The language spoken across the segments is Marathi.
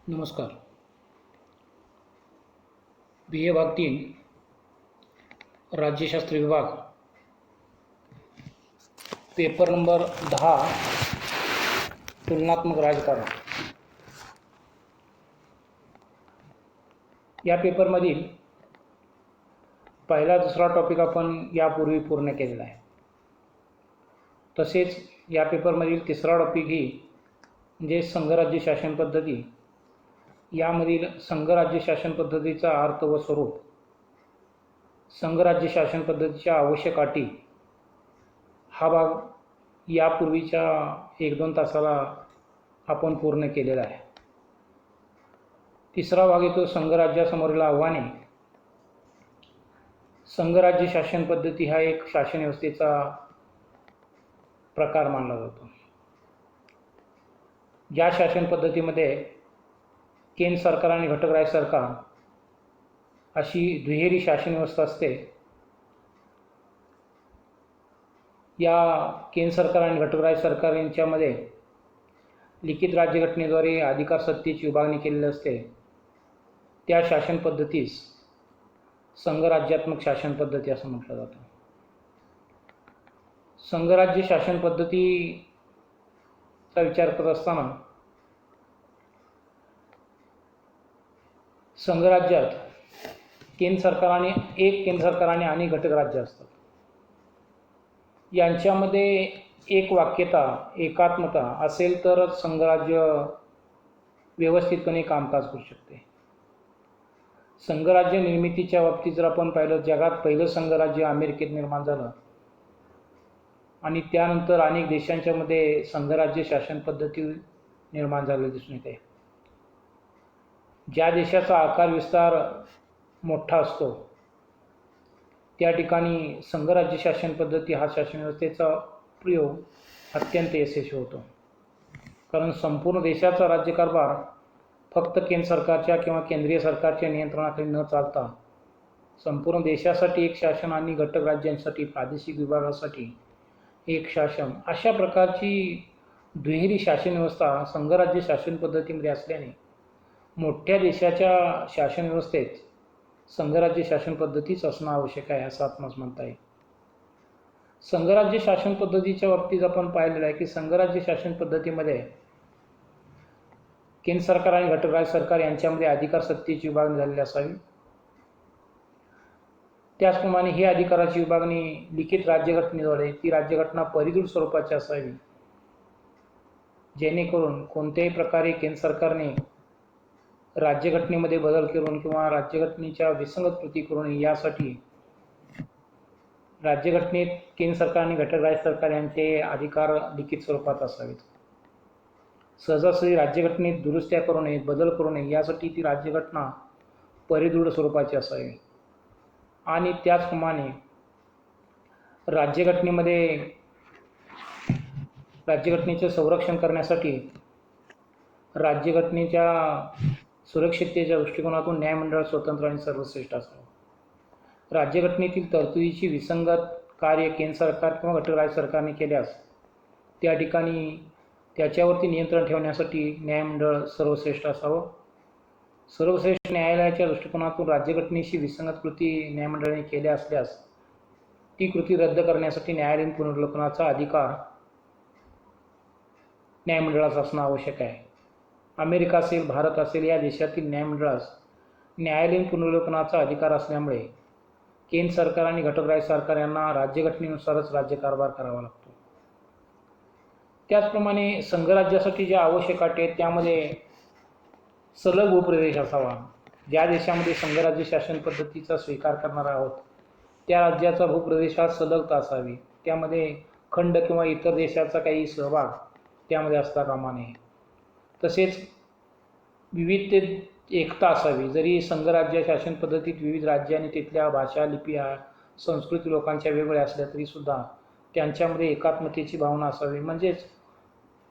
नमस्कार. BA भाग 3 राज्यशास्त्र विभाग पेपर नंबर 10 तुलनात्मक राजकारण. या पेपरमधील पहिला दुसरा टॉपिक आपण यापूर्वी पूर्ण केलेला आहे. तसेच या पेपरमधील तिसरा टॉपिक ही म्हणजे संघराज्य शासन पद्धती. यामधील संघराज्य शासन पद्धतीचा अर्थ व स्वरूप, संघराज्य शासन पद्धतीच्या आवश्यक अटी, हा भाग यापूर्वीच्या 1-2 तासाला आपण पूर्ण केलेला आहे. तिसरा भाग येतो संघराज्यासमोरील आव्हाने. संघराज्य शासन पद्धती हा एक शासन व्यवस्थेचा प्रकार मानला जातो. या शासन पद्धतीमध्ये केंद्र सरकार आणि घटक राज्य सरकार अशी दुहेरी शासन व्यवस्था असते. या केंद्र सरकार आणि घटक राज्य सरकार यांच्यामध्ये लिखित राज्यघटनेद्वारे अधिकार सत्तेची विभागणी केलेली असते. त्या शासन पद्धतीस संघराज्यात्मक शासन पद्धती असं म्हटलं जातं. संघराज्य शासन पद्धतीचा विचार करत असताना संघराज्यात केंद्र सरकार आणि अनेक घटक राज्य असतात. यांच्यामध्ये एक वाक्यता, एकात्मता असेल तरच संघराज्य व्यवस्थितपणे कामकाज करू शकते. संघराज्य निर्मितीच्या बाबतीत जर आपण पाहिलं, जगात पहिलं संघराज्य अमेरिकेत निर्माण झालं आणि त्यानंतर अनेक देशांच्या मध्ये संघराज्य शासन पद्धती निर्माण झालेली दिसून येते. ज्या देशाचा आकार विस्तार मोठा असतो त्या ठिकाणी संघराज्य शासन पद्धती हा शासन व्यवस्थेचा प्रयोग अत्यंत यशस्वी होतो. कारण संपूर्ण देशाचा राज्यकारभार फक्त केंद्र सरकारच्या किंवा केंद्रीय सरकारच्या नियंत्रणाखाली न चालता संपूर्ण देशासाठी एक शासन आणि घटक राज्यांसाठी प्रादेशिक विभागासाठी एक शासन, अशा प्रकारची दुहेरी शासन व्यवस्था संघराज्य शासन पद्धतीमध्ये असल्याने मोठ्या देशाच्या शासन व्यवस्थेत संघराज्य शासन पद्धतीच असणं आवश्यक आहे असं आपणास म्हणता येईल. संघराज्य शासन पद्धतीच्या बाबतीत आपण पाहिलेलं आहे की संघराज्य शासन पद्धतीमध्ये केंद्र सरकार आणि घटक राज्य सरकार यांच्यामध्ये अधिकार सत्तेची विभागणी झालेली असावी. त्याचप्रमाणे ही अधिकाराची विभागणी लिखित राज्यघटनेद्वारे, ती राज्यघटना परिदूढ स्वरूपाची असावी, जेणेकरून कोणत्याही प्रकारे केंद्र सरकारने राज्यघटनेमध्ये बदल करून किंवा राज्यघटनेच्या विसंगत कृती करू नये यासाठी राज्यघटनेत केंद्र सरकार आणि घटक राज्य सरकार यांचे अधिकार लिखित स्वरूपात असावेत. सहजासहजी राज्यघटनेत दुरुस्त्या करू नयेत, बदल करू नये यासाठी ती राज्यघटना परिदूढ स्वरूपाची असावी. आणि त्याचप्रमाणे राज्यघटनेचे संरक्षण करण्यासाठी राज्यघटनेच्या सुरक्षिततेच्या दृष्टिकोनातून न्यायमंडळ स्वतंत्र आणि सर्वश्रेष्ठ असावं. राज्यघटनेतील तरतुदीची विसंगत कार्य केंद्र सरकार किंवा घटक राज्य सरकारने केल्यास त्या ठिकाणी त्याच्यावरती नियंत्रण ठेवण्यासाठी न्यायमंडळ सर्वश्रेष्ठ असावं. सर्वश्रेष्ठ न्यायालयाच्या दृष्टिकोनातून राज्यघटनेशी विसंगत कृती न्यायमंडळाने केल्या असल्यास ती कृती रद्द करण्यासाठी न्यायालयीन पुनर्विलोकनाचा अधिकार न्यायमंडळाचा असणं आवश्यक आहे. अमेरिका असेल, भारत असेल, या देशातील न्यायमंडळास न्यायालयीन पुनर्विलोकनाचा अधिकार असल्यामुळे केंद्र सरकार आणि घटक राज्य सरकार यांना राज्यघटनेनुसारच राज्यकारभार करावा लागतो. त्याचप्रमाणे संघराज्यासाठी ज्या आवश्यक अटी आहेत त्यामध्ये सलग भूप्रदेश असावा. ज्या देशामध्ये संघराज्य शासन पद्धतीचा स्वीकार करणार आहोत त्या राज्याचा भूप्रदेश हा सलगता असावी. त्यामध्ये खंड किंवा इतर देशाचा काही सहभाग त्यामध्ये असता कामा नये. तसेच विविधतेत एकता असावी. जरी संघराज्य शासन पद्धतीत विविध राज्य आणि तिथल्या भाषा, लिपी, संस्कृती लोकांच्या वेगवेगळ्या असल्या तरीसुद्धा त्यांच्यामध्ये एकात्मतेची भावना असावी, म्हणजेच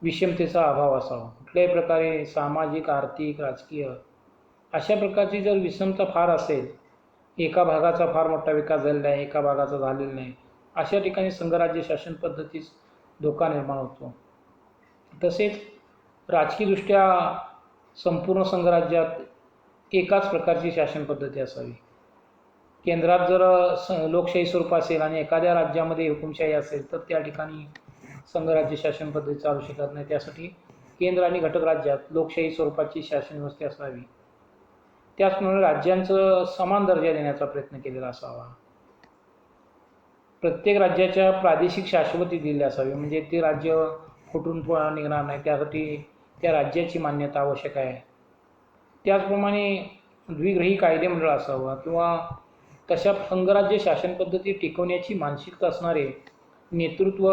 विषमतेचा अभाव असावा. कुठल्याही प्रकारे सामाजिक, आर्थिक, राजकीय अशा प्रकारची जर विषमता फार असेल, एका भागाचा फार मोठा विकास झालेला आहे, एका भागाचा झालेला नाही, अशा ठिकाणी संघराज्य शासन पद्धतीस धोका निर्माण होतो. तसेच राजकीयदृष्ट्या संपूर्ण संघराज्यात एकाच प्रकारची शासन पद्धती असावी. केंद्रात जर लोकशाही स्वरूप असेल आणि एखाद्या राज्यामध्ये हुकुमशाही असेल तर त्या ठिकाणी संघराज्य शासन पद्धती चालू शकत नाही. त्यासाठी केंद्र आणि घटक राज्यात लोकशाही स्वरूपाची शासन व्यवस्था असावी. त्याचप्रमाणे राज्यांचं समान दर्जा देण्याचा प्रयत्न केलेला असावा. प्रत्येक राज्याच्या प्रादेशिक शाश्वती दिली असावी, म्हणजे ते राज्य फुटून निघणार नाही, त्यासाठी त्या राज्याची मान्यता आवश्यक आहे. त्याचप्रमाणे द्विग्रही कायदेमंडळ असावं किंवा तशा संघराज्य शासन पद्धती टिकवण्याची मानसिकता असणारे नेतृत्व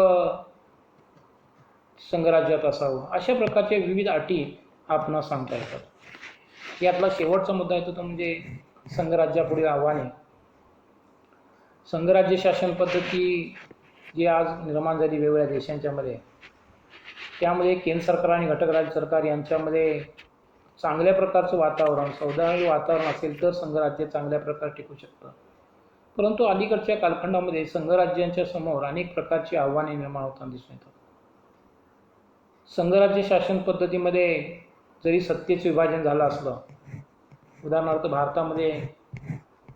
संघराज्यात असावं. अशा प्रकारच्या विविध अटी आपण सांगता येतात. यातला शेवटचा मुद्दा येतो तो म्हणजे संघराज्यापुढील आव्हाने. संघराज्य शासन पद्धती जी आज निर्माण झाली वेगवेगळ्या देशांच्या मध्ये, त्यामध्ये केंद्र सरकार आणि घटक राज्य सरकार यांच्यामध्ये चांगल्या प्रकारचं वातावरण, सौहार्द वातावरण असेल तर संघराज्य चांगल्या प्रकारे टिकू शकतं. परंतु अलीकडच्या कालखंडामध्ये संघराज्यांच्या समोर अनेक प्रकारची आव्हाने निर्माण होताना दिसून येतात. संघराज्य शासन पद्धतीमध्ये जरी सत्तेचे विभाजन झालं असलं, उदाहरणार्थ भारतामध्ये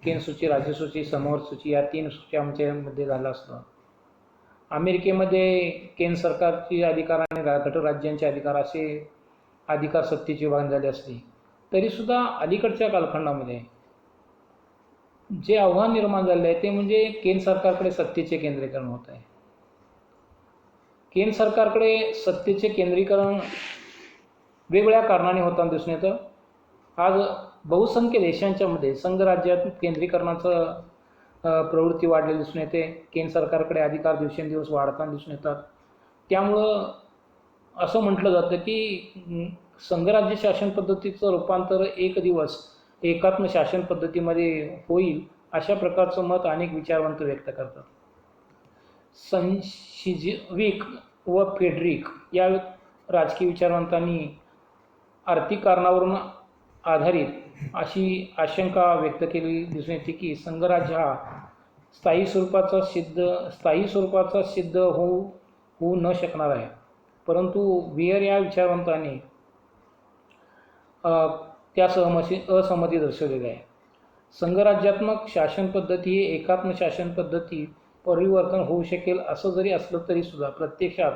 केंद्र सूची, राज्य सूची, समवर सूची या 3 सूच्यांमध्ये झालं असलं, अमेरिकेमध्ये केंद्र सरकारचे अधिकार आणि घटक राज्यांचे अधिकार असे अधिकार सत्तेची विभागणी झाली असली, तरीसुद्धा अलीकडच्या कालखंडामध्ये जे आव्हान निर्माण झाले आहे ते म्हणजे केंद्र सरकारकडे सत्तेचे केंद्रीकरण होत आहे. केंद्र सरकारकडे सत्तेचे केंद्रीकरण वेगवेगळ्या कारणाने होताना दिसून येतं. आज बहुसंख्य देशांच्या मध्ये संघराज्यात केंद्रीकरणाचं प्रवृत्ती वाढलेली दिसून येते. केंद्र सरकारकडे अधिकार दिवसेंदिवस वाढताना दिसून येतात. त्यामुळं असं म्हटलं जातं की संघराज्य शासन पद्धतीचं रूपांतर एक दिवस एकात्म शासन पद्धतीमध्ये होईल, अशा प्रकारचं मत अनेक विचारवंत व्यक्त करतात. सिजविक व फेडरिक या राजकीय विचारवंतांनी आर्थिक कारणावरून आधारित अशी आशंका व्यक्त केली दिसून येते की संघराज्य हा स्थायी स्वरूपाचा सिद्ध होऊ न शकणार आहे. परंतु वियर या विचारवंतांनी त्या असहमती दर्शवलेली आहे. संघराज्यात्मक शासन पद्धती ही एकात्म शासन पद्धती परिवर्तन होऊ शकेल असं जरी असलं तरी सुद्धा प्रत्यक्षात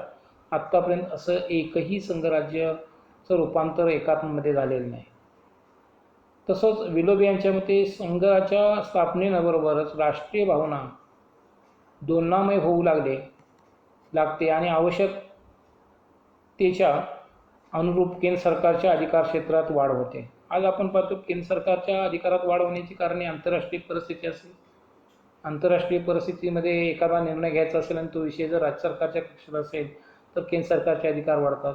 आत्तापर्यंत असं एकही संघराज्याचं रूपांतर एकात्ममध्ये झालेलं नाही. तसंच विलोबी यांच्या मते संघाच्या स्थापनेबरोबरच राष्ट्रीय भावना दोलनामय होऊ लागते आणि आवश्यकतेच्या अनुरूप केंद्र सरकारच्या अधिकार क्षेत्रात वाढ होते. आज आपण पाहतो केंद्र सरकारच्या अधिकारात वाढ होण्याची कारणे आंतरराष्ट्रीय परिस्थिती असेल. आंतरराष्ट्रीय परिस्थितीमध्ये एखादा निर्णय घ्यायचा असेल आणि तो विषय जर राज्य सरकारच्या कक्षेत असेल तर केंद्र सरकारचे अधिकार वाढतात,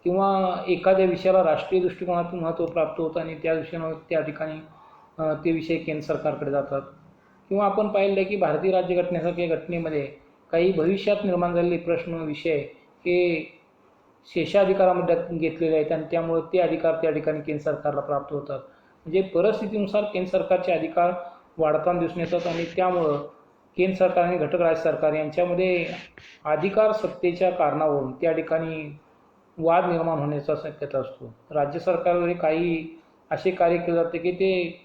किंवा एखाद्या विषयाला राष्ट्रीय दृष्टिकोनातून महत्त्व प्राप्त होतं आणि त्या विषयावर त्या ठिकाणी ते विषय केंद्र सरकारकडे जातात. किंवा आपण पाहिलं की भारतीय राज्यघटनेसारख्या घटनेमध्ये काही भविष्यात निर्माण झालेले प्रश्न, विषय हे शेषाधिकारामध्ये घेतलेले आहेत आणि त्यामुळे ते अधिकार त्या ठिकाणी केंद्र सरकारला प्राप्त होतात. म्हणजे परिस्थितीनुसार केंद्र सरकारचे अधिकार वाढताना दिसून येतात आणि त्यामुळं केंद्र सरकार आणि घटक राज्य सरकार यांच्यामध्ये अधिकार सत्तेच्या कारणावरून त्या ठिकाणी वाद निर्माण होण्याचा शक्यता असतो. राज्य सरकारद्वारे काही असे कार्य केले जाते की ते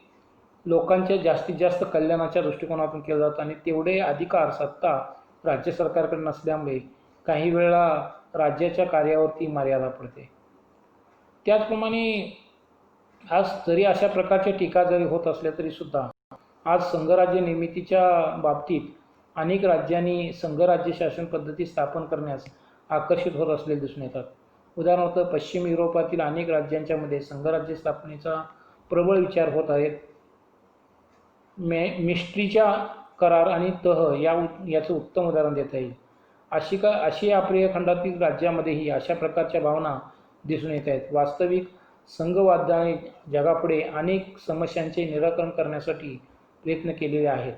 लोकांच्या जास्तीत जास्त कल्याणाच्या दृष्टिकोनातून केलं जातं आणि तेवढे अधिकार, सत्ता राज्य सरकारकडे नसल्यामुळे काही वेळा राज्याच्या कार्यावरती मर्यादा पडते. त्याचप्रमाणे आज जरी अशा प्रकारच्या टीका जरी होत असल्या तरी सुद्धा आज संघराज्य निर्मितीच्या बाबतीत अनेक राज्यांनी संघराज्य शासन पद्धती स्थापन करण्यास आकर्षित होत असलेले दिसून येतात. उदाहरणार्थ पश्चिम युरोपातील अनेक राज्यांच्या मध्ये संघराज्य स्थापनेचा प्रबळ विचार होत आहेत. मिस्ट्रीच्या करार आणि तह याचं उत्तम उदाहरण देता येईल. आशिया आफ्रिका खंडातील राज्यामध्येही अशा प्रकारच्या भावना दिसून येत आहेत. वास्तविक संघवादाने जगापुढे अनेक समस्यांचे निराकरण करण्यासाठी प्रयत्न केलेले आहेत.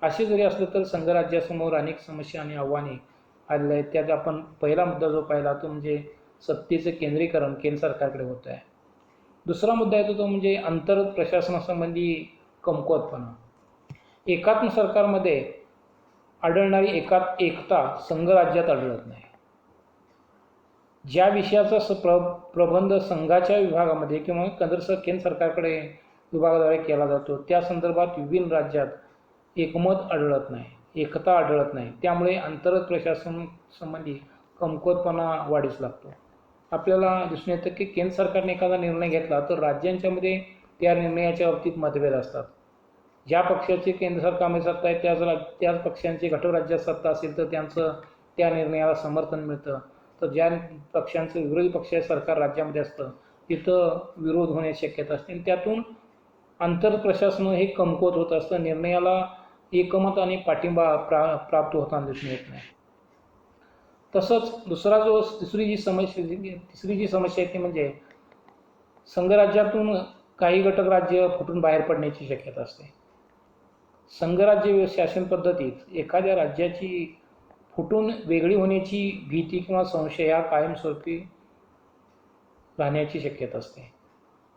असे जरी असलं तर संघराज्यासमोर अनेक समस्या आणि आव्हाने आलेले आहेत. त्यात आपण पहिला मुद्दा जो पाहिला तो म्हणजे सत्तेचे केंद्रीकरण केंद्र सरकारकडे होत आहे. दुसरा मुद्दा येतो तो म्हणजे अंतर प्रशासनासंबंधी कमकुवतपणा. एकात्म सरकारमध्ये आढळणारी एकता संघराज्यात आढळत नाही. ज्या विषयाचा प्रबंध संघाच्या विभागामध्ये किंवा केंद्र सरकारकडे विभागाद्वारे केला जातो त्या संदर्भात विभिन्न राज्यात एकमत आढळत नाही, एकता आढळत नाही. त्यामुळे अंतर्गत प्रशासन संबंधी कमकुवतपणा वाढीस लागतो. आपल्याला दिसून येतं की केंद्र सरकारने एखादा निर्णय घेतला तर राज्यांच्यामध्ये त्या निर्णयाच्या बाबतीत मतभेद असतात. ज्या पक्षाची केंद्र सरकारमध्ये सत्ता आहे त्याच पक्षांची घटकराज्यात सत्ता असेल तर त्यांचं त्या निर्णयाला समर्थन मिळतं. तर ज्या पक्षांचं विरोधी पक्ष सरकार राज्यामध्ये असतं तिथं विरोध होण्याची शक्यता असते आणि त्यातून आंतरप्रशासन हे कमकुवत होत असतं. निर्णयाला एकमत आणि पाठिंबा प्राप्त होताना दिसून येत नाही. तसंच तिसरी जी समस्या आहे ती म्हणजे संघराज्यातून काही घटक राज्य फुटून बाहेर पडण्याची शक्यता असते. संघराज्य शासन पद्धतीत एखाद्या राज्याची फुटून वेगळी होण्याची भीती किंवा संशय हा कायमस्वरूपी राहण्याची शक्यता असते.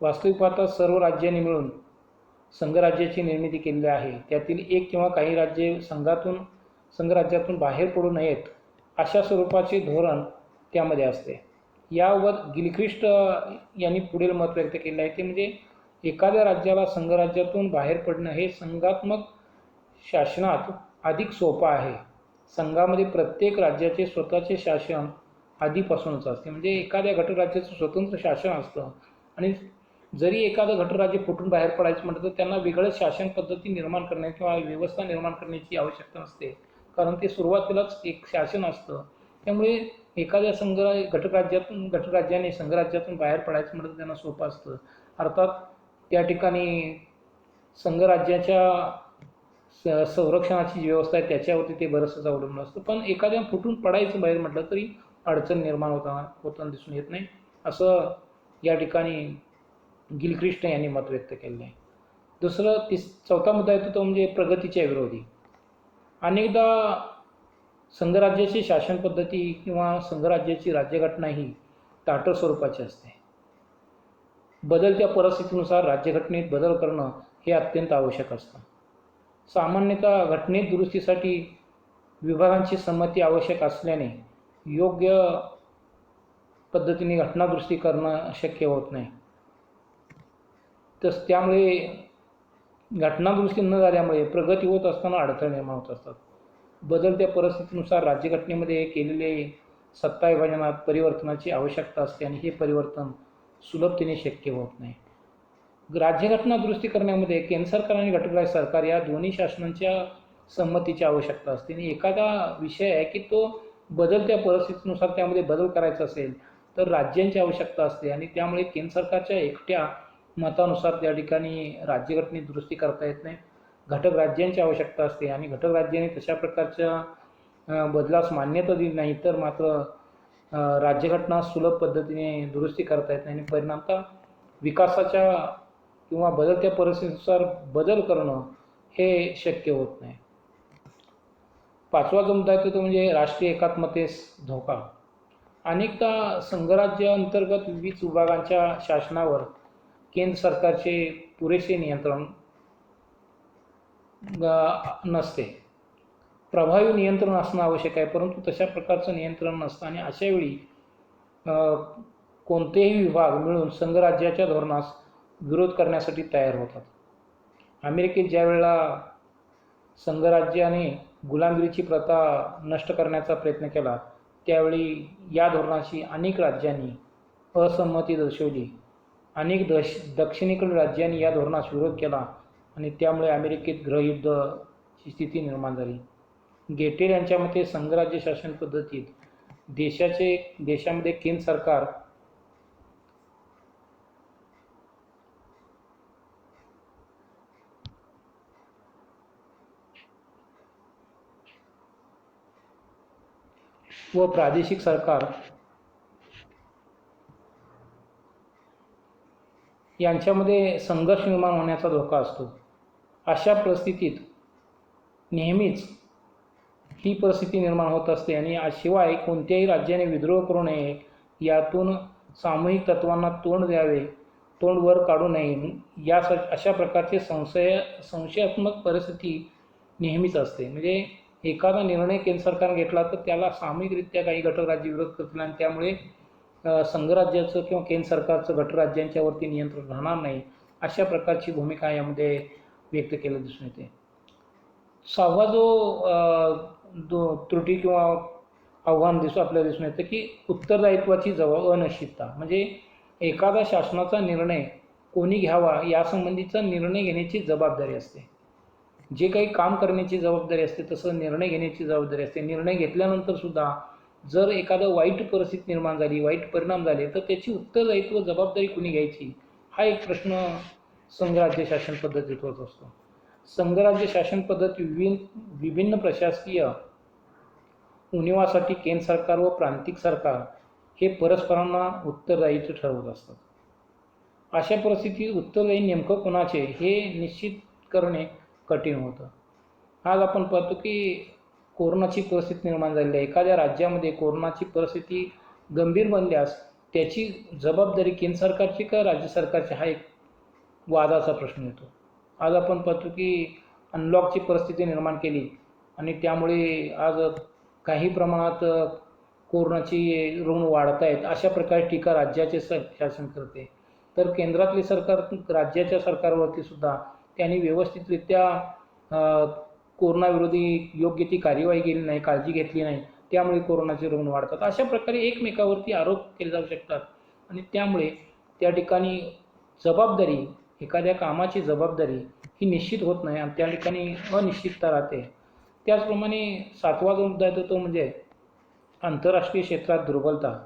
वास्तविक पाहता सर्व राज्यांनी मिळून संघराज्याची निर्मिती केलेली आहे. त्यातील एक किंवा काही राज्ये संघराज्यातून बाहेर पडू नयेत अशा स्वरूपाचे धोरण त्यामध्ये असते. याबाबत गिलख्रिस्ट यांनी पुढील मत व्यक्त केले आहे ते म्हणजे एखाद्या राज्याला संघराज्यातून बाहेर पडणं हे संघात्मक शासनात अधिक सोपं आहे. संघामध्ये प्रत्येक राज्याचे स्वतःचे शासन आधीपासूनच असते. म्हणजे एखाद्या घटकराज्याचं स्वतंत्र शासन असतं आणि जरी एखादं घटकराज्य फुटून बाहेर पडायचं म्हटलं तर त्यांना वेगळं शासन पद्धती निर्माण करण्या किंवा व्यवस्था निर्माण करण्याची आवश्यकता नसते, कारण ते सुरुवातीलाच एक शासन असतं. त्यामुळे एखाद्या घटकराज्याने संघराज्यातून बाहेर पडायचं म्हटलं तर त्यांना सोपं असतं. अर्थात त्या ठिकाणी संघराज्याच्या संरक्षणाची जी व्यवस्था आहे त्याच्यावरती ते बरंचसं अवलंबून असतं. पण एखाद्या फुटून पडायचं बाहेर म्हटलं तरी अडचण निर्माण होताना दिसून येत नाही, असं या ठिकाणी गिलख्रिस्ट यांनी मत व्यक्त केलं आहे. चौथा मुद्दा येतो तो म्हणजे प्रगतीच्या विरोधी. अनेकदा संघराज्याची शासन पद्धती किंवा संघराज्याची राज्यघटना ही ताठर स्वरूपाची असते. बदलत्या परिस्थितीनुसार राज्यघटनेत बदल करणं हे अत्यंत आवश्यक असतं. सामान्यतः घटनेत दुरुस्तीसाठी विभागांची संमती आवश्यक असल्याने योग्य पद्धतीने घटनादुरुस्ती करणं शक्य होत नाही. त्यामुळे घटनादुरुस्ती न झाल्यामुळे प्रगती होत असताना अडथळे निर्माण होत असतात. बदलत्या परिस्थितीनुसार राज्यघटनेमध्ये केलेले सत्ता विभाजनात परिवर्तनाची आवश्यकता असते आणि हे परिवर्तन सुलभतेने शक्य होत नाही. राज्यघटना दुरुस्ती करण्यामध्ये केंद्र सरकार आणि घटकराज्य सरकार या दोन्ही शासनांच्या संमतीची आवश्यकता असते आणि एखादा विषय आहे की तो बदलत्या परिस्थितीनुसार त्यामध्ये बदल करायचा असेल तर राज्यांची आवश्यकता असते आणि त्यामुळे केंद्र सरकारच्या एकट्या मतानुसार त्या ठिकाणी राज्यघटनेत दुरुस्ती करता येत नाही. घटक राज्यांची आवश्यकता असते आणि घटक राज्याने तशा प्रकारच्या बदलास मान्यता दिली नाही तर मात्र राज्यघटना सुलभ पद्धतीने दुरुस्ती करता येत नाही आणि परिणामतः विकासाच्या किंवा बदलत्या परिस्थितीनुसार बदल करणं हे शक्य होत नाही. पाचवा जो मुद्दा येतो तो म्हणजे राष्ट्रीय एकात्मतेस धोका. अनेकदा संघराज्य अंतर्गत विविध विभागांच्या शासनावर केंद्र सरकारचे पुरेसे नियंत्रण नसते. प्रभावी नियंत्रण असणं आवश्यक आहे, परंतु तशा प्रकारचं नियंत्रण नसतं आणि अशावेळी कोणतेही विभाग मिळून संघराज्याच्या धोरणास विरोध करण्यासाठी तयार होतात. अमेरिकेत ज्या वेळेला संघराज्याने गुलामगिरीची प्रथा नष्ट करण्याचा प्रयत्न केला त्यावेळी या धोरणाशी अनेक राज्यांनी असंमती दर्शवली. अनेक दक्षिणेकडील राज्यांनी या धोरणास विरोध केला आणि त्यामुळे अमेरिकेत गृहयुद्धाची स्थिती निर्माण झाली. गेटेल यांच्या मते संघराज्य शासन पद्धतीत देशामध्ये केंद्र सरकार व प्रादेशिक सरकार यांच्यामध्ये संघर्ष निर्माण होण्याचा धोका असतो. अशा परिस्थितीत नेहमीच ही परिस्थिती निर्माण होत असते आणि शिवाय कोणत्याही राज्याने विद्रोह करू नये, यातून सामूहिक तत्वांना तोंड वर काढू नये, अशा प्रकारचे संशयात्मक परिस्थिती नेहमीच असते. म्हणजे एखादा निर्णय केंद्र सरकारने घेतला तर त्याला सामूहिकरित्या काही घटक राज्य विरोध करतील आणि त्यामुळे संघराज्याचं किंवा केंद्र सरकारचं गटराज्यांच्यावरती नियंत्रण राहणार नाही, अशा प्रकारची भूमिका यामध्ये व्यक्त केलं दिसून येते. सहावा जो त्रुटी किंवा आव्हान आपल्याला दिसून येतं की उत्तरदायित्वाची अनिश्चितता. म्हणजे एखादा शासनाचा निर्णय कोणी घ्यावा यासंबंधीचा निर्णय घेण्याची जबाबदारी असते. जे काही काम करण्याची जबाबदारी असते तसं निर्णय घेण्याची जबाबदारी असते. निर्णय घेतल्यानंतर सुद्धा जर एखादं वाईट परिस्थिती निर्माण झाली, वाईट परिणाम झाले, तर त्याची उत्तरदायित्व जबाबदारी कुणी घ्यायची, हा एक प्रश्न संघराज्य शासन पद्धतीत होत असतो. संघराज्य शासन पद्धती विभिन्न प्रशासकीय उणिवासाठी केंद्र सरकार व प्रांतिक सरकार हे परस्परांना उत्तरदायित्व ठरवत असतात. अशा परिस्थितीत उत्तरदायी नेमकं कोणाचे हे निश्चित करणे कठीण होतं. आज आपण पाहतो की कोरोनाची परिस्थिती निर्माण झालेली आहे. एखाद्या राज्यामध्ये कोरोनाची परिस्थिती गंभीर बनल्यास त्याची जबाबदारी केंद्र सरकारची का राज्य सरकारची, हा एक वादाचा प्रश्न येतो. आज आपण पाहतो की अनलॉकची परिस्थिती निर्माण केली आणि त्यामुळे आज काही प्रमाणात कोरोनाची रुग्ण वाढत आहेत, अशा प्रकारे टीका राज्याचे शासन करते. तर केंद्रातले सरकार राज्याच्या सरकारवरती सुद्धा त्यांनी व्यवस्थितरित्या कोरोनाविरोधी योग्य ती कार्यवाही केली नाही, काळजी घेतली नाही, त्यामुळे कोरोनाचे रुग्ण वाढतात. अशा प्रकारे एकमेकावरती आरोप केले जाऊ शकतात आणि त्यामुळे त्या ठिकाणी जबाबदारी, एखाद्या कामाची जबाबदारी ही निश्चित होत नाही आणि त्या ठिकाणी अनिश्चितता राहते. त्याचप्रमाणे सातवा जो मुद्दा येतो तो म्हणजे आंतरराष्ट्रीय क्षेत्रात दुर्बलता.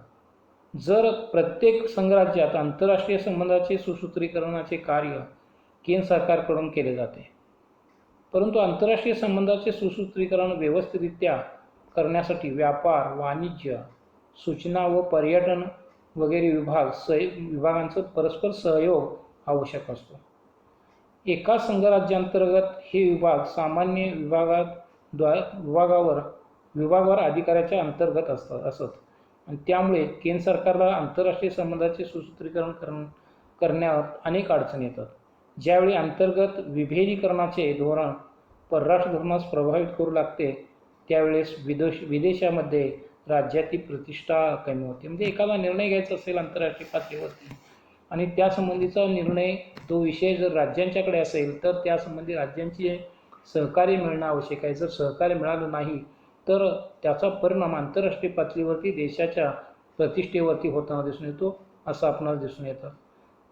जर प्रत्येक संघराज्यात आंतरराष्ट्रीय संबंधाचे सुसूत्रीकरणाचे कार्य केंद्र सरकारकडून केले जाते, परंतु आंतरराष्ट्रीय संबंधाचे सुसूत्रीकरण व्यवस्थितरित्या करण्यासाठी व्यापार, वाणिज्य, सूचना व पर्यटन वगैरे विभागांचं परस्पर सहयोग आवश्यक असतो. एका संघराज्यांतर्गत हे विभाग सामान्य विभागावर अधिकाऱ्याच्या अंतर्गत असत आणि त्यामुळे केंद्र सरकारला आंतरराष्ट्रीय संबंधाचे सुसूत्रीकरण करण्यात अनेक अडचणी येतात. ज्यावेळी अंतर्गत विभेदीकरणाचे धोरण परराष्ट्र धोरणास प्रभावित करू लागते, त्यावेळेस विदेशामध्ये राज्याची प्रतिष्ठा कमी होते. म्हणजे एखादा निर्णय घ्यायचा असेल आंतरराष्ट्रीय पातळीवरती आणि त्यासंबंधीचा निर्णय, तो विषय जर राज्यांच्याकडे असेल तर त्यासंबंधी राज्यांचे सहकार्य मिळणं आवश्यक आहे. जर सहकार्य मिळालं नाही तर त्याचा परिणाम आंतरराष्ट्रीय पातळीवरती देशाच्या प्रतिष्ठेवरती होताना दिसून येतो, असं आपणाला दिसून येतं.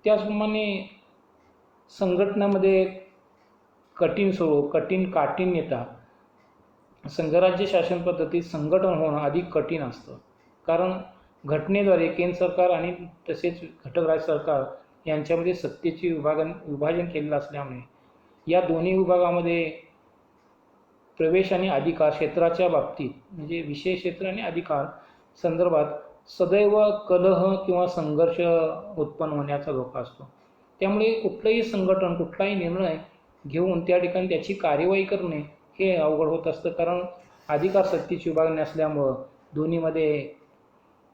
त्याचप्रमाणे संघटनामध्ये काठीण्यता. संघराज्य शासन पद्धतीत संघटन होणं अधिक कठीण असतं, कारण घटनेद्वारे केंद्र सरकार आणि तसेच घटक राज्य सरकार यांच्यामध्ये सत्तेचे विभाजन केलेलं असल्यामुळे या दोन्ही विभागामध्ये प्रवेश आणि अधिकार क्षेत्राच्या बाबतीत, म्हणजे विषय क्षेत्र आणि अधिकार संदर्भात सदैव कलह किंवा संघर्ष उत्पन्न होण्याचा धोका असतो. त्यामुळे कुठलंही संघटन, कुठलाही निर्णय घेऊन त्या ठिकाणी त्याची कार्यवाही करणे हे अवघड होत असतं, कारण अधिकार सत्तेची विभागणी असल्यामुळं दोन्हीमध्ये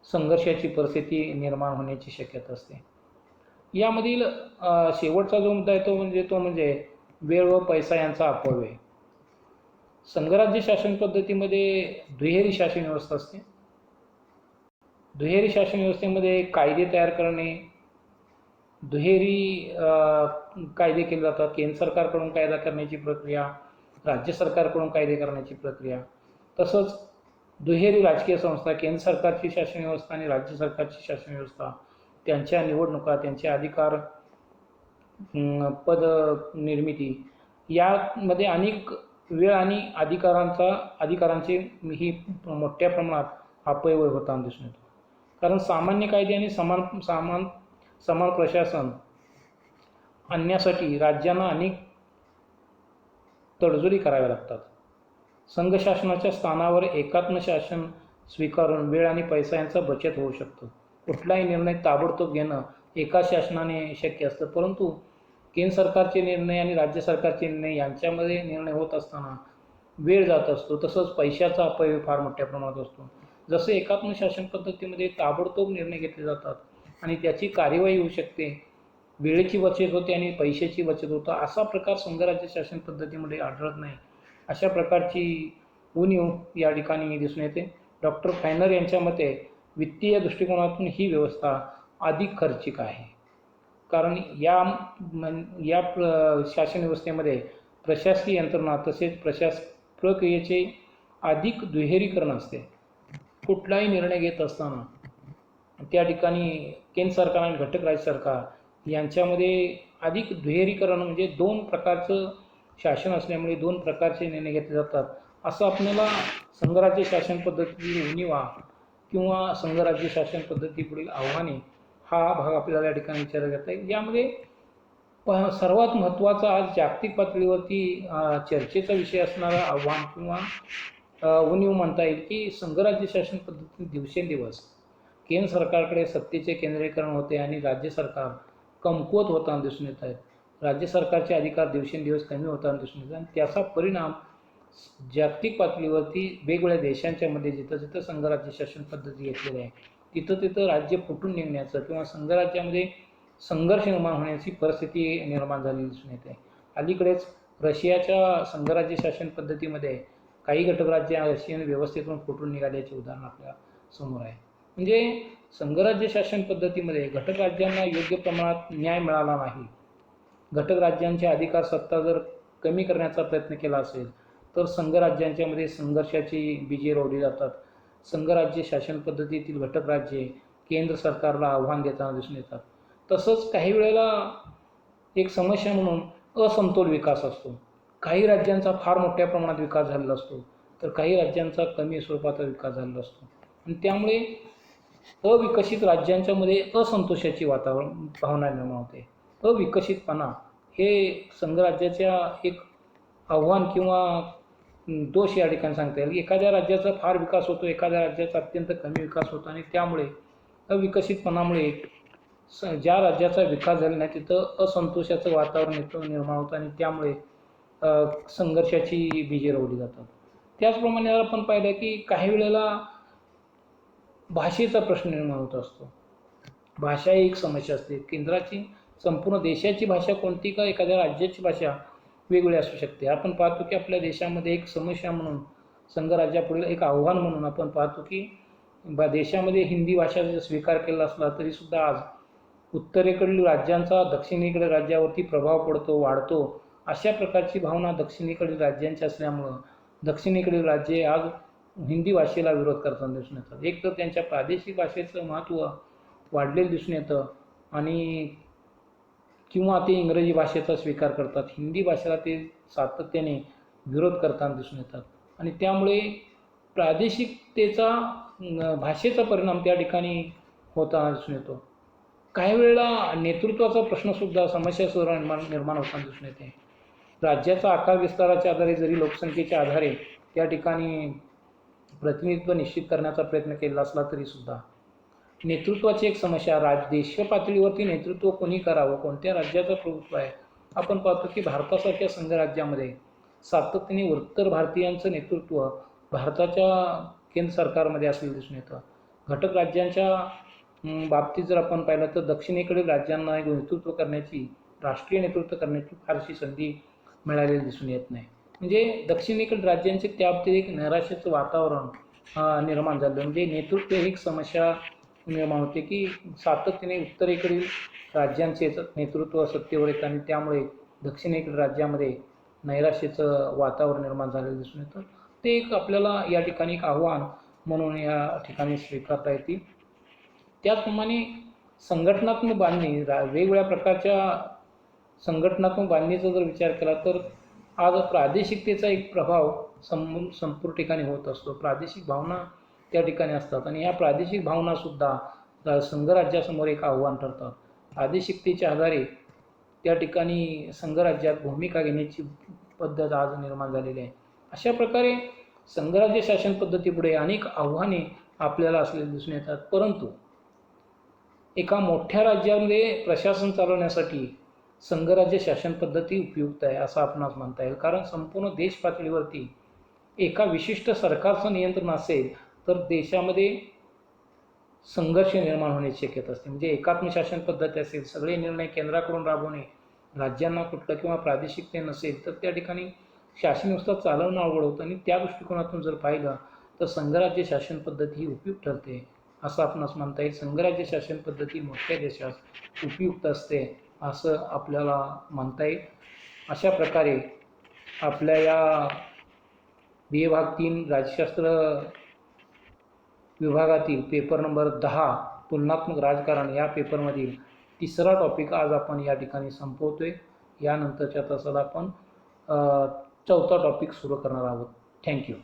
संघर्षाची परिस्थिती निर्माण होण्याची शक्यता असते. यामधील शेवटचा जो मुद्दा आहे तो म्हणजे वेळ व पैसा यांचा अपव्यय. संघराज्य शासन पद्धतीमध्ये दुहेरी शासन व्यवस्था असते. दुहेरी शासन व्यवस्थेमध्ये कायदे तयार करणे, दुहेरी कायदे केले जातात. केंद्र सरकारकडून कायदा करण्याची प्रक्रिया, राज्य सरकारकडून कायदे करण्याची प्रक्रिया, तसंच दुहेरी राजकीय संस्था, केंद्र सरकारची शासन व्यवस्था आणि राज्य सरकारची शासन व्यवस्था, त्यांच्या निवडणुका, त्यांचे अधिकार, पद निर्मिती, यामध्ये अनेक वेळ आणि अधिकारांचे ही मोठ्या प्रमाणात अपव्यय होताना दिसून येतो. कारण सामान्य कायदे आणि समान प्रशासन आणण्यासाठी राज्यांना अनेक तडजोडी कराव्या लागतात. संघ शासनाच्या स्थानावर एकात्म शासन स्वीकारून वेळ आणि पैसा यांचा बचत होऊ शकतो. कुठलाही निर्णय ताबडतोब घेणं एका शासनाने शक्य असतं, परंतु केंद्र सरकारचे निर्णय आणि राज्य सरकारचे निर्णय यांच्यामध्ये निर्णय होत असताना वेळ जात असतो, तसंच पैशाचा अपव्यय फार मोठ्या प्रमाणात असतो. जसे एकात्म शासन पद्धतीमध्ये ताबडतोब निर्णय घेतले जातात आणि त्याची कार्यवाही होऊ शकते, वेळेची बचत होते आणि पैशाची बचत होतं, असा प्रकार संघराज्य शासन पद्धतीमध्ये आढळत नाही. अशा प्रकारची उणीव या ठिकाणी दिसून येते. डॉक्टर फायनर यांच्या मते वित्तीय दृष्टिकोनातून ही व्यवस्था अधिक खर्चिक आहे. कारण या शासन व्यवस्थेमध्ये प्रशासकीय यंत्रणा तसेच प्रक्रियेचे अधिक दुहेरीकरण असते. कुठलाही निर्णय घेत असताना त्या ठिकाणी केंद्र सरकार आणि घटक राज्य सरकार यांच्यामध्ये अधिक दुहेरीकरण म्हणजे दोन प्रकारचं शासन असल्यामुळे दोन प्रकारचे निर्णय घेतले जातात. असं आपल्याला संघराज्य शासन पद्धतीतील उणिवा किंवा संघराज्य शासन पद्धतीपुढील आव्हाने हा भाग आपल्याला या ठिकाणी विचारला जात आहे. यामध्ये सर्वात महत्त्वाचा आज जागतिक पातळीवरती चर्चेचा विषय असणारा आव्हान किंवा उणीव म्हणता येईल की संघराज्य शासन पद्धती दिवसेंदिवस केंद्र सरकारकडे सत्तेचे केंद्रीकरण होते आणि राज्य सरकार कमकुवत होताना दिसून येत आहेत. राज्य सरकारचे अधिकार दिवसेंदिवस कमी होताना दिसून येतात आणि त्याचा परिणाम जागतिक पातळीवरती वेगवेगळ्या देशांच्या मध्ये जिथं जिथं संघराज्य शासन पद्धती घेतलेली आहे तिथं तिथं राज्य फुटून निघण्याचं किंवा संघराज्यामध्ये संघर्ष निर्माण होण्याची परिस्थिती निर्माण झालेली दिसून येते. अलीकडेच रशियाच्या संघराज्य शासन पद्धतीमध्ये काही घटक राज्य रशियन व्यवस्थेतून फुटून निघाल्याचे उदाहरण आपल्या समोर आहे. म्हणजे संघराज्य शासन पद्धतीमध्ये घटक राज्यांना योग्य प्रमाणात न्याय मिळाला नाही. घटक राज्यांचे अधिकार सत्ता जर कमी करण्याचा प्रयत्न केला असेल तर संघराज्यांच्या मध्ये संघर्षाची बीजे रोवली जातात. संघराज्य शासन पद्धतीतील घटक राज्ये केंद्र सरकारला आव्हान देताना दिसून येतात. तसंच काही वेळेला एक समस्या म्हणून असमतोल विकास असतो. काही राज्यांचा फार मोठ्या प्रमाणात विकास झालेला असतो तर काही राज्यांचा कमी स्वरूपाचा विकास झालेला असतो आणि त्यामुळे अविकसित राज्यांच्या मध्ये असंतोषाची भावना निर्माण होते. अविकसितपणा हे संघराज्याच्या एक आव्हान किंवा दोष या ठिकाणी सांगता येईल. एखाद्या राज्याचा फार विकास होतो, एखाद्या राज्याचा अत्यंत कमी विकास होतो आणि त्यामुळे अविकसितपणामुळे ज्या राज्याचा विकास झाला नाही तिथं असंतोषाचं वातावरण निर्माण होतं आणि त्यामुळे संघर्षाची बीजे रोवली जातात. त्याचप्रमाणे आपण पाहिलं की काही वेळेला भाषेचा प्रश्न निर्माण होत असतो. भाषा ही एक समस्या असते. केंद्राची संपूर्ण देशाची भाषा कोणती का एखाद्या राज्याची भाषा वेगवेगळी असू शकते. आपण पाहतो की आपल्या देशामध्ये एक समस्या म्हणून संघराज्यापुढील एक आव्हान म्हणून आपण पाहतो की देशामध्ये हिंदी भाषेचा स्वीकार केला असला तरीसुद्धा आज उत्तरेकडील राज्यांचा दक्षिणेकडील राज्यावरती प्रभाव पडतो, वाढतो. अशा प्रकारची भावना दक्षिणेकडील राज्यांची असल्यामुळं दक्षिणेकडील राज्ये आज हिंदी भाषेला विरोध करताना दिसून येतात. एक तर त्यांच्या प्रादेशिक भाषेचं महत्त्व वाढलेलं दिसून येतं आणि किंवा ते इंग्रजी भाषेचा स्वीकार करतात. हिंदी भाषेला ते सातत्याने विरोध करताना दिसून येतात आणि त्यामुळे प्रादेशिकतेचा भाषेचा परिणाम त्या ठिकाणी होताना दिसून येतो. काही वेळेला नेतृत्वाचा प्रश्नसुद्धा समस्यासुद्धा निर्माण होताना दिसून येते. राज्याचा आकार विस्ताराच्या आधारे जरी लोकसंख्येच्या आधारे त्या ठिकाणी प्रतिनिधित्व निश्चित करण्याचा प्रयत्न केला असला तरीसुद्धा नेतृत्वाची एक समस्या देशीय पातळीवरती नेतृत्व कोणी करावं, कोणत्या राज्याचं प्रभुत्व आहे. आपण पाहतो की भारतासारख्या संघराज्यामध्ये सातत्याने उत्तर भारतीयांचं नेतृत्व भारताच्या केंद्र सरकारमध्ये असलेलं दिसून येतं. घटक राज्यांच्या बाबतीत जर आपण पाहिलं तर दक्षिणेकडील राज्यांना नेतृत्व करण्याची राष्ट्रीय नेतृत्व करण्याची फारशी संधी मिळालेली दिसून येत नाही. म्हणजे दक्षिणेकडील राज्यांचे त्या बाबतीत एक नैराश्याचं वातावरण निर्माण झालं. म्हणजे नेतृत्व ही एक समस्या निर्माण होते की सातत्याने उत्तरेकडील राज्यांचे नेतृत्व सत्तेवर येतं आणि त्यामुळे दक्षिणेकडील राज्यामध्ये नैराश्याचं वातावरण निर्माण झालेलं दिसून येतं. ते एक आपल्याला या ठिकाणी एक आव्हान म्हणून या ठिकाणी स्वीकारता येते. त्याचप्रमाणे संघटनात्मक बांधणी वेगवेगळ्या प्रकारच्या संघटनात्मक बांधणीचा जर विचार केला तर आज प्रादेशिकतेचा एक प्रभाव संपूर्ण ठिकाणी होत असतो. प्रादेशिक भावना त्या ठिकाणी असतात आणि या प्रादेशिक भावनासुद्धा संघराज्यासमोर एक आव्हान ठरतात. प्रादेशिकतेच्या आधारे त्या ठिकाणी संघराज्यात भूमिका घेण्याची पद्धत आज निर्माण झालेली आहे. अशा प्रकारे संघराज्य शासन पद्धतीपुढे अनेक आव्हाने आपल्याला असलेली दिसून येतात. परंतु एका मोठ्या राज्यामध्ये प्रशासन चालवण्यासाठी संघराज्य शासन पद्धती उपयुक्त आहे असं आपणास म्हणता येईल. कारण संपूर्ण देश पातळीवरती एका विशिष्ट सरकारचं नियंत्रण असेल तर देशामध्ये संघर्ष निर्माण होण्याची शक्यता असते. म्हणजे एकात्म शासन पद्धती असेल, सगळे निर्णय केंद्राकडून राबवणे, राज्यांना कुठलं किंवा प्रादेशिकते नसेल तर त्या ठिकाणी शासन व्यवस्था चालवणं अवघड होतं आणि त्या दृष्टिकोनातून जर पाहिलं तर संघराज्य शासन पद्धती ही उपयुक्त ठरते. असं आपणास म्हणता येईल. संघराज्य शासन पद्धती मोठ्या देशास उपयुक्त असते असं आपल्याला म्हणता येईल. अशा प्रकारे आपल्या या BA भाग 3 राज्यशास्त्र विभागातील पेपर नंबर 10 तुलनात्मक राजकारण या पेपरमधील तिसरा टॉपिक आज आपण या ठिकाणी संपवतोय. यानंतरच्या तासाला आपण चौथा टॉपिक सुरू करणार आहोत. थँक्यू.